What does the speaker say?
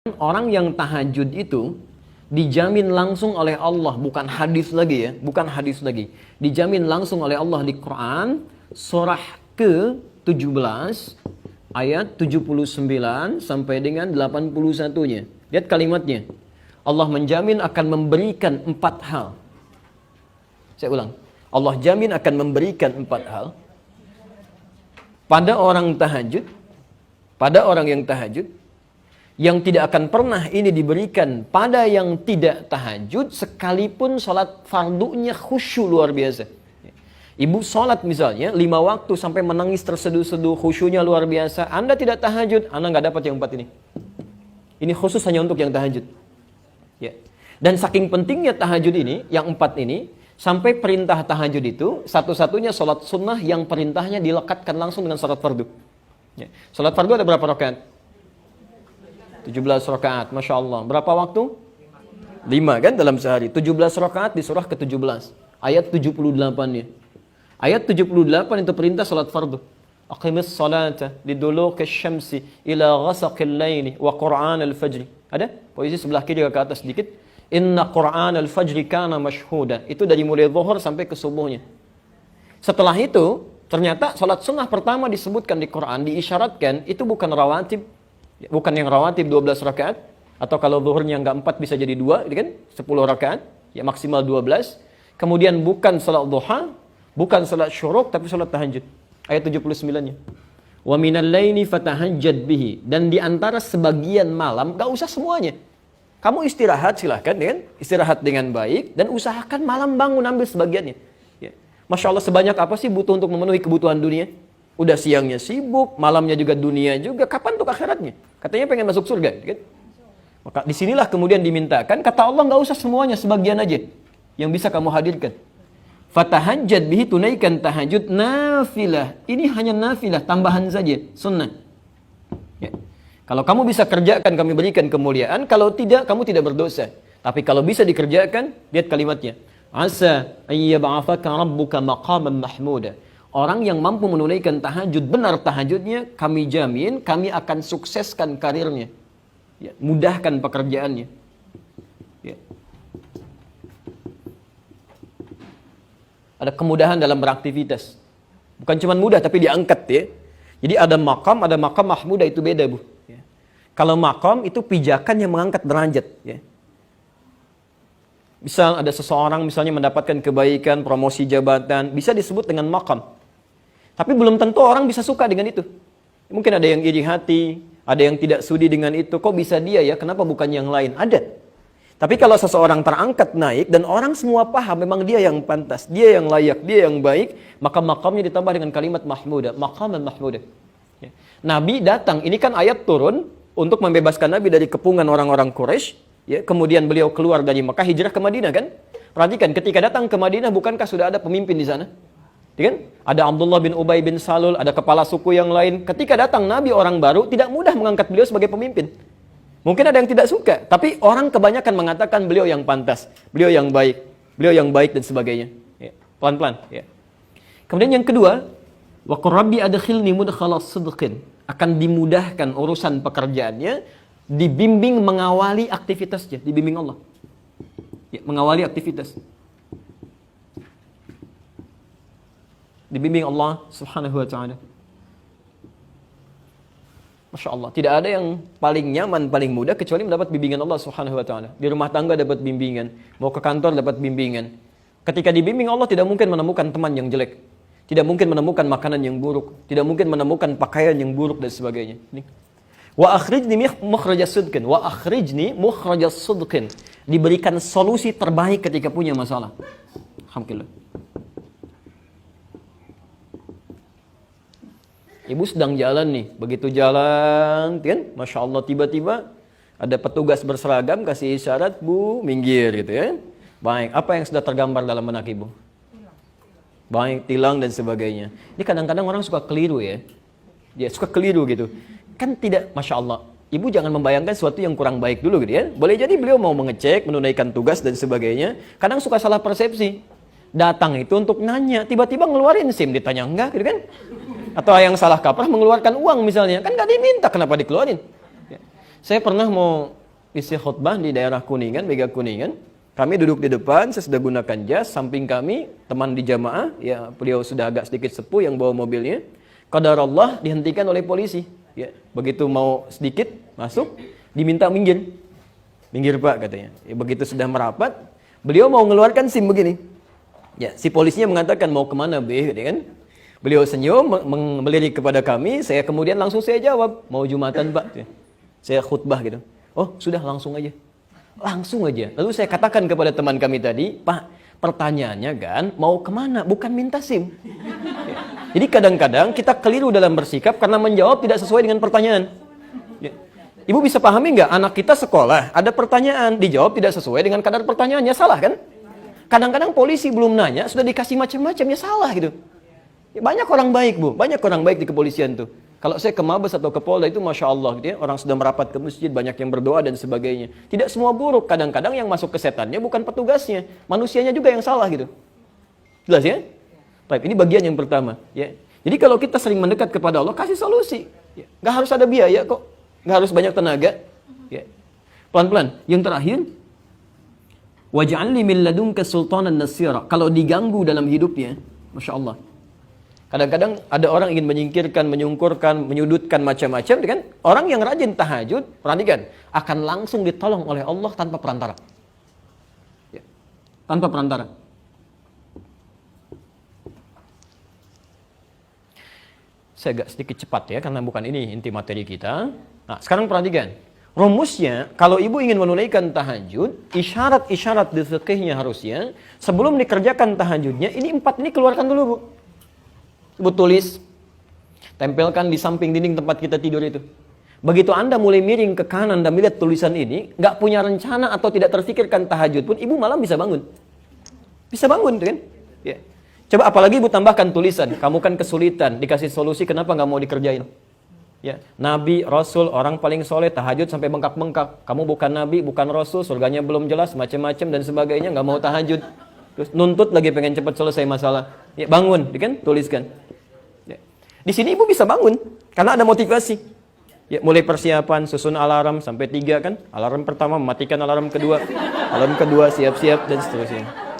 Orang yang tahajud itu dijamin langsung oleh Allah, bukan hadis lagi ya, bukan hadis lagi. Dijamin langsung oleh Allah di Quran surah ke-17 ayat 79 sampai dengan 81-nya. Lihat kalimatnya. Allah menjamin akan memberikan 4 hal. Saya ulang. Allah jamin akan memberikan 4 hal pada orang tahajud, pada orang yang tahajud, yang tidak akan pernah ini diberikan pada yang tidak tahajud, sekalipun sholat fardunya khusyuk luar biasa. Ibu sholat misalnya 5 waktu sampai menangis terseduh-seduh, khusyuknya luar biasa. Anda tidak tahajud, Anda nggak dapat yang 4 ini. Ini khusus hanya untuk yang tahajud. Ya. Dan saking pentingnya tahajud ini, yang 4 ini, sampai perintah tahajud itu satu-satunya sholat sunnah yang perintahnya dilekatkan langsung dengan sholat fardu. Ya. Sholat fardu ada berapa rakaat? 17 rakaat, Masya Allah. Berapa waktu? 5 kan dalam sehari. 17 rakaat di surah ke-17. Ayat 78-nya. Ayat 78 itu perintah salat fardu. Aqimis salata liduluki syamsi ila ghasaqil laili wa qur'an al-fajri. Ada? Posisi sebelah kiri ke atas sedikit. Inna qur'an al-fajri kana mashhuda. Itu dari mulai zuhur sampai ke subuhnya. Setelah itu, ternyata salat sunnah pertama disebutkan di Quran, diisyaratkan, itu bukan rawatib. Bukan yang rawatib 12 rakaat, atau kalau zuhurnya enggak 4 bisa jadi 2, kan? 10 rakaat, ya maksimal 12. Kemudian bukan salat duha, bukan salat syuruk, tapi salat tahajud. Ayat 79-nya. Wa minal laili fatahajjad bihi, dan di antara sebagian malam, enggak usah semuanya. Kamu istirahat silahkan, kan? Istirahat dengan baik dan usahakan malam bangun ambil sebagiannya. Ya. Masya Allah, sebanyak apa sih butuh untuk memenuhi kebutuhan dunia? Udah siangnya sibuk, malamnya juga dunia juga. Kapan untuk akhiratnya? Katanya pengen masuk surga, kan? Maka disinilah kemudian dimintakan, kata Allah nggak usah semuanya, sebagian aja yang bisa kamu hadirkan. Fatahajjad bihi, tunaikan tahajud nafilah. Ini hanya nafilah, tambahan saja, sunnah. Ya. Kalau kamu bisa kerjakan, kami berikan kemuliaan. Kalau tidak, kamu tidak berdosa. Tapi kalau bisa dikerjakan, lihat kalimatnya. Asa ayyab'afaka rabbuka maqaman mahmuda. Orang yang mampu menunaikan tahajud, benar tahajudnya, kami jamin, kami akan sukseskan karirnya. Ya, mudahkan pekerjaannya. Ya. Ada kemudahan dalam beraktivitas. Bukan cuma mudah, tapi diangkat ya. Jadi ada makam mahmudah, itu beda bu. Ya. Kalau makam itu pijakan yang mengangkat derajat. Ya. Misal ada seseorang misalnya mendapatkan kebaikan, promosi jabatan, bisa disebut dengan makam. Tapi belum tentu orang bisa suka dengan itu. Mungkin ada yang iri hati, ada yang tidak sudi dengan itu. Kok bisa dia ya? Kenapa bukan yang lain? Ada. Tapi kalau seseorang terangkat naik dan orang semua paham memang dia yang pantas, dia yang layak, dia yang baik, maka makamnya ditambah dengan kalimat mahmudah, maqaman mahmudah. Ya. Nabi datang, ini kan ayat turun untuk membebaskan Nabi dari kepungan orang-orang Quraisy. Ya, kemudian beliau keluar dari Mekah, hijrah ke Madinah kan? Perhatikan, ketika datang ke Madinah bukankah sudah ada pemimpin di sana? Kan? Ada Abdullah bin Ubay bin Salul, ada kepala suku yang lain. Ketika datang Nabi orang baru, tidak mudah mengangkat beliau sebagai pemimpin. Mungkin ada yang tidak suka, tapi orang kebanyakan mengatakan beliau yang pantas, beliau yang baik dan sebagainya. Ya, pelan-pelan. Ya. Kemudian yang kedua, wa qur rabbi adkhilni mudkhala sidqin, akan dimudahkan urusan pekerjaannya, dibimbing mengawali aktivitasnya, dibimbing Allah. Ya, mengawali aktivitas. Dibimbing Allah subhanahu wa ta'ala. Masya Allah. Tidak ada yang paling nyaman, paling mudah kecuali mendapat bimbingan Allah subhanahu wa ta'ala. Di rumah tangga dapat bimbingan. Mau ke kantor dapat bimbingan. Ketika dibimbing Allah tidak mungkin menemukan teman yang jelek. Tidak mungkin menemukan makanan yang buruk. Tidak mungkin menemukan pakaian yang buruk dan sebagainya. Wa akhrijni mukhrajas sidqin. Wa akhrijni mukhrajas sidqin. Diberikan solusi terbaik ketika punya masalah. Alhamdulillah. Ibu sedang jalan nih, begitu jalan, kan? Masya Allah, tiba-tiba ada petugas berseragam kasih isyarat, bu, minggir gitu ya. Baik, apa yang sudah tergambar dalam benak ibu? Baik, tilang dan sebagainya. Ini kadang-kadang orang suka keliru ya. Dia suka keliru gitu. Kan tidak, Masya Allah. Ibu jangan membayangkan sesuatu yang kurang baik dulu gitu ya. Boleh jadi beliau mau mengecek, menunaikan tugas dan sebagainya. Kadang suka salah persepsi. Datang itu untuk nanya, tiba-tiba ngeluarin SIM, ditanya enggak gitu kan. Atau yang salah kaprah mengeluarkan uang misalnya, kan nggak diminta, kenapa dikeluarin? Ya. Saya pernah mau isi khutbah di daerah Kuningan, Mega Kuningan. Kami duduk di depan, saya sudah gunakan jas. Samping kami, teman di jamaah, ya beliau sudah agak sedikit sepuh yang bawa mobilnya. Qadarullah dihentikan oleh polisi. Ya, begitu mau sedikit masuk, diminta minggir. Minggir Pak katanya. Ya, begitu sudah merapat, beliau mau mengeluarkan SIM begini. Ya, si polisinya mengatakan mau kemana be, gitu kan? Beliau senyum, melirik kepada kami. Saya kemudian langsung saya jawab, mau Jumatan Pak. Saya khutbah gitu. Oh sudah langsung aja. Langsung aja. Lalu saya katakan kepada teman kami tadi, Pak, pertanyaannya kan mau kemana? Bukan minta SIM. Ya. Jadi kadang-kadang kita keliru dalam bersikap karena menjawab tidak sesuai dengan pertanyaan. Ya. Ibu bisa pahami nggak? Anak kita sekolah, ada pertanyaan, dijawab tidak sesuai dengan kadar pertanyaannya, salah kan? Kadang-kadang polisi belum nanya, sudah dikasih macam-macam, ya salah gitu. Ya, banyak orang baik Bu, banyak orang baik di kepolisian tuh. Kalau saya ke Mabes atau ke Polda itu Masya Allah gitu ya, orang sudah merapat ke masjid, banyak yang berdoa dan sebagainya. Tidak semua buruk, kadang-kadang yang masuk ke setannya bukan petugasnya, manusianya juga yang salah gitu. Jelas ya? Baik, ini bagian yang pertama. Ya. Jadi kalau kita sering mendekat kepada Allah, kasih solusi. Ya. Nggak harus ada biaya kok, nggak harus banyak tenaga. Ya. Pelan-pelan. Yang terakhir, waj'alni min ladunka sultanan nasira. Kalau diganggu dalam hidupnya, Masya Allah. Kadang-kadang ada orang ingin menyingkirkan, menyungkurkan, menyudutkan macam-macam, kan? Orang yang rajin tahajud, perhatikan, akan langsung ditolong oleh Allah tanpa perantara. Ya. Tanpa perantara. Saya agak sedikit cepat ya, karena bukan ini inti materi kita. Nah, sekarang perhatikan. Rumusnya, kalau ibu ingin menunaikan tahajud, isyarat-isyarat di fikihnya harusnya, sebelum dikerjakan tahajudnya, ini 4 ini keluarkan dulu Bu. Ibu tulis, tempelkan di samping dinding tempat kita tidur itu. Begitu Anda mulai miring ke kanan dan melihat tulisan ini, nggak punya rencana atau tidak terfikirkan tahajud pun, ibu malam bisa bangun. Bisa bangun, kan? Ya. Coba apalagi ibu tambahkan tulisan, kamu kan kesulitan, dikasih solusi kenapa nggak mau dikerjain. Ya, Nabi, Rasul, orang paling soleh, tahajud sampai bengkak-bengkak. Kamu bukan Nabi, bukan Rasul, surganya belum jelas, macam-macam dan sebagainya, nggak mau tahajud. Terus nuntut lagi pengen cepat selesai masalah. Ya, bangun, kan? Tuliskan. Ya. Di sini ibu bisa bangun, karena ada motivasi. Ya, mulai persiapan, susun alarm sampai 3 kan. Alarm pertama, mematikan alarm kedua. Alarm kedua, siap-siap dan seterusnya.